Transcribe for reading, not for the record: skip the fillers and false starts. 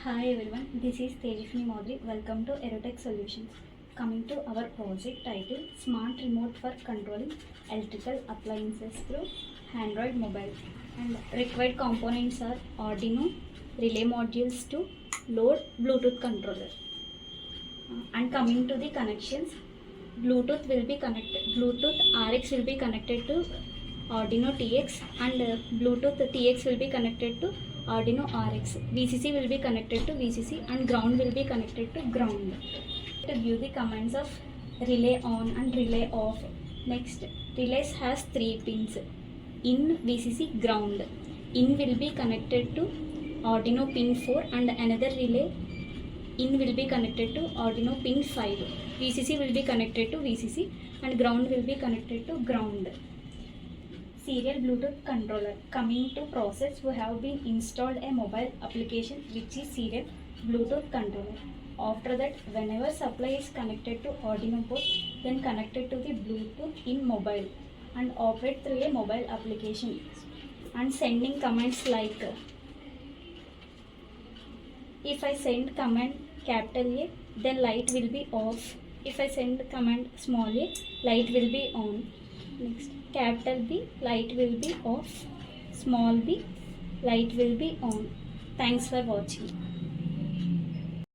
Hi everyone, this is Tejaswini Madhuri. Welcome to EROTECH Solutions. Coming to our project title, Smart Remote for Controlling Electrical Appliances through Android Mobile. And required components are Arduino, relay modules to load Bluetooth controller. And coming to the connections, Bluetooth RX will be connected to Arduino TX and Bluetooth TX will be connected to Arduino RX. VCC will be connected to VCC and ground will be connected to ground. To give the commands of relay on and relay off. Next, relays has 3 pins. In VCC ground. In will be connected to Arduino pin 4 and another relay in will be connected to Arduino pin 5. VCC will be connected to VCC and ground will be connected to ground. Serial Bluetooth controller. Coming to process, we have been installed a mobile application which is serial Bluetooth controller. After that, whenever supply is connected to Arduino port, then connected to the Bluetooth in mobile and operate through a mobile application and sending commands like if I send command capital A, then light will be off. If I send command small a, light will be on. Next, capital B, light will be off. Small b, light will be on. Thanks for watching.